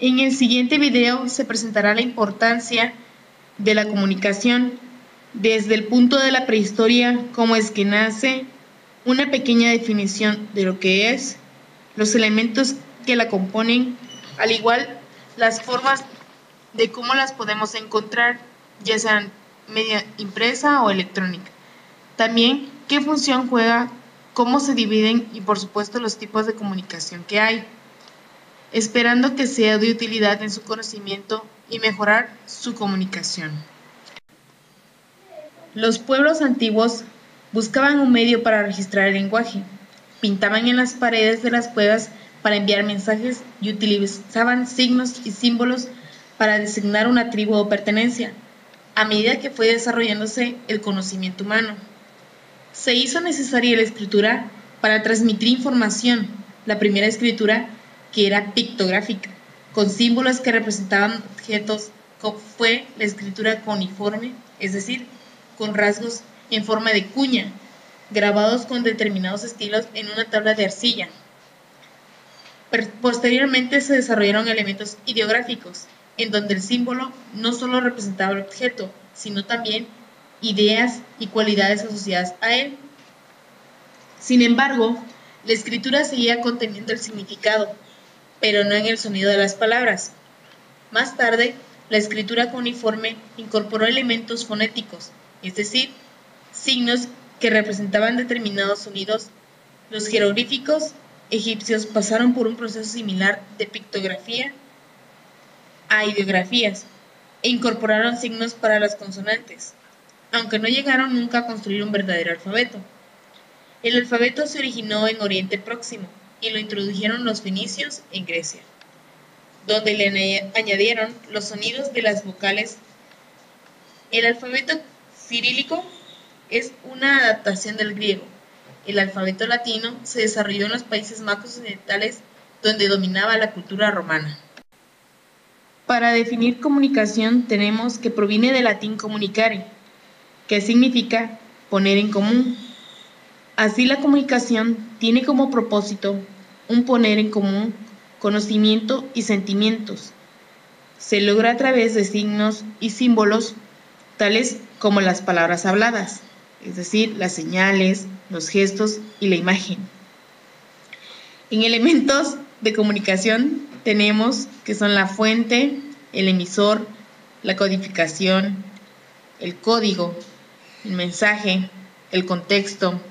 En el siguiente video se presentará la importancia de la comunicación desde el punto de la prehistoria, cómo es que nace, una pequeña definición de lo que es, los elementos que la componen, al igual las formas de cómo las podemos encontrar, ya sean media impresa o electrónica. También qué función juega, cómo se dividen y por supuesto los tipos de comunicación que hay, esperando que sea de utilidad en su conocimiento y mejorar su comunicación. Los pueblos antiguos buscaban un medio para registrar el lenguaje, pintaban en las paredes de las cuevas para enviar mensajes y utilizaban signos y símbolos para designar una tribu o pertenencia, a medida que fue desarrollándose el conocimiento humano. Se hizo necesaria la escritura para transmitir información, la primera escritura que era pictográfica, con símbolos que representaban objetos, fue la escritura cuneiforme, es decir, con rasgos en forma de cuña, grabados con determinados estilos en una tabla de arcilla. Posteriormente se desarrollaron elementos ideográficos, en donde el símbolo no solo representaba el objeto, sino también ideas y cualidades asociadas a él. Sin embargo, la escritura seguía conteniendo el significado, pero no en el sonido de las palabras. Más tarde, la escritura cuneiforme incorporó elementos fonéticos, es decir, signos que representaban determinados sonidos. Los jeroglíficos egipcios pasaron por un proceso similar de pictografía a ideografías e incorporaron signos para las consonantes, aunque no llegaron nunca a construir un verdadero alfabeto. El alfabeto se originó en Oriente Próximo y lo introdujeron los fenicios en Grecia, donde le añadieron los sonidos de las vocales. El alfabeto cirílico es una adaptación del griego. El alfabeto latino se desarrolló en los países más occidentales, donde dominaba la cultura romana. Para definir comunicación tenemos que proviene del latín comunicare, que significa poner en común. Así la comunicación tiene como propósito un poner en común conocimiento y sentimientos. Se logra a través de signos y símbolos, tales como las palabras habladas, es decir, las señales, los gestos y la imagen. En elementos de comunicación tenemos que son la fuente, el emisor, la codificación, el código, el mensaje, el contexto,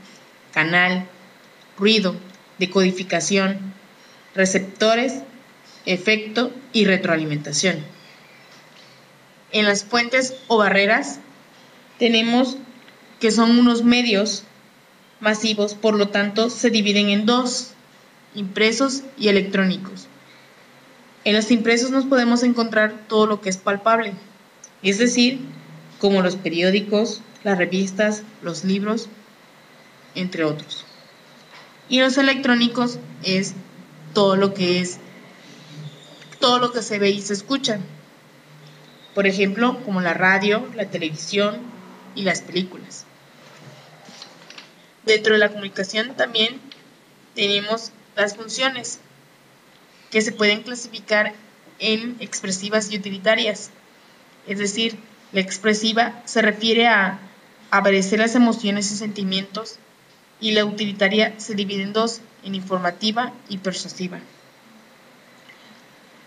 canal, ruido, decodificación, receptores, efecto y retroalimentación. En las fuentes o barreras tenemos que son unos medios masivos, por lo tanto se dividen en dos, impresos y electrónicos. En los impresos nos podemos encontrar todo lo que es palpable, es decir, como los periódicos, las revistas, los libros, entre otros. Y los electrónicos es todo lo que se ve y se escucha. Por ejemplo, como la radio, la televisión y las películas. Dentro de la comunicación también tenemos las funciones, que se pueden clasificar en expresivas y utilitarias. Es decir, la expresiva se refiere a aparecer las emociones y sentimientos, y la utilitaria se divide en dos, en informativa y persuasiva.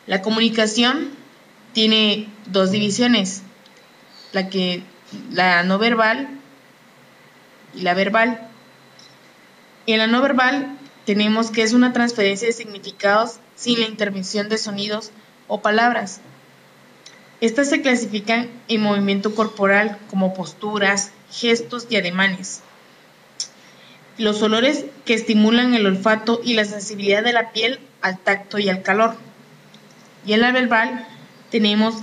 La comunicación tiene dos divisiones, la no verbal y la verbal. En la no verbal tenemos que es una transferencia de significados sin la intervención de sonidos o palabras. Estas se clasifican en movimiento corporal como posturas, gestos y ademanes. Los olores que estimulan el olfato y la sensibilidad de la piel al tacto y al calor. Y en la verbal tenemos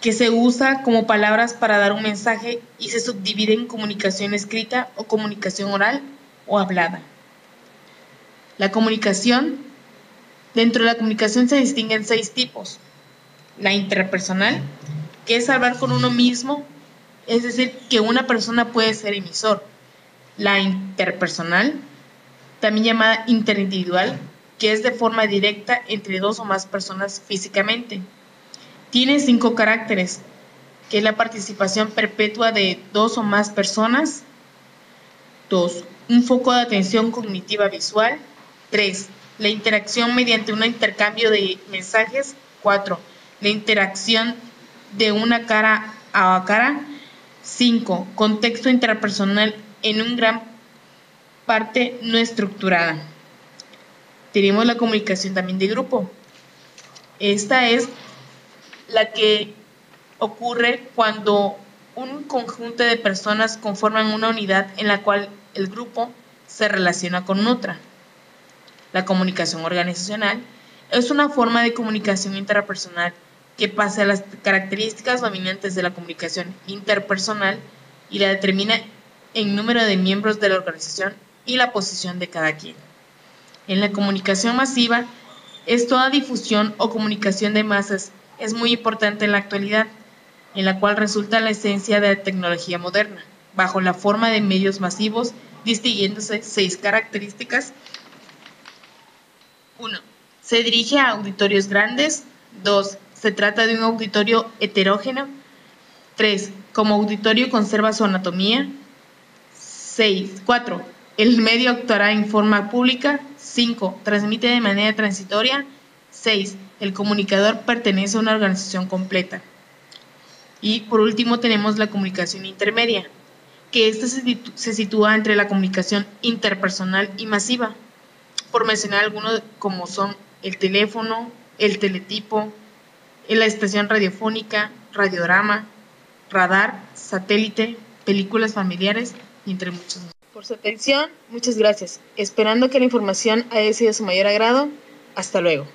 que se usa como palabras para dar un mensaje y se subdivide en comunicación escrita o comunicación oral o hablada. La comunicación, dentro de la comunicación se distinguen 6 tipos. La interpersonal, que es hablar con uno mismo, es decir, que una persona puede ser emisor. La interpersonal, también llamada interindividual, que es de forma directa entre dos o más personas físicamente. Tiene 5 caracteres, que es la participación perpetua de dos o más personas. 2. Un foco de atención cognitiva visual. 3. La interacción mediante un intercambio de mensajes. 4. La interacción de una cara a cara. 5. Contexto interpersonal en una gran parte no estructurada. Tenemos la comunicación también de grupo. Esta es la que ocurre cuando un conjunto de personas conforman una unidad en la cual el grupo se relaciona con otra. La comunicación organizacional es una forma de comunicación interpersonal que pasa a las características dominantes de la comunicación interpersonal y la determina en número de miembros de la organización y la posición de cada quien. En la comunicación masiva es toda difusión o comunicación de masas, es muy importante en la actualidad, en la cual resulta la esencia de la tecnología moderna, bajo la forma de medios masivos, distinguiéndose 6 características. 1. Se dirige a auditorios grandes. 2. Se trata de un auditorio heterógeno. 3. Como auditorio conserva su anatomía. 4. El medio actuará en forma pública. 5. Transmite de manera transitoria. 6. El comunicador pertenece a una organización completa. Y por último tenemos la comunicación intermedia, que esta se sitúa entre la comunicación interpersonal y masiva, por mencionar algunos como son el teléfono, el teletipo, la estación radiofónica, radiodrama, radar, satélite, películas familiares, entre muchos. Por su atención, muchas gracias. Esperando que la información haya sido de su mayor agrado. Hasta luego.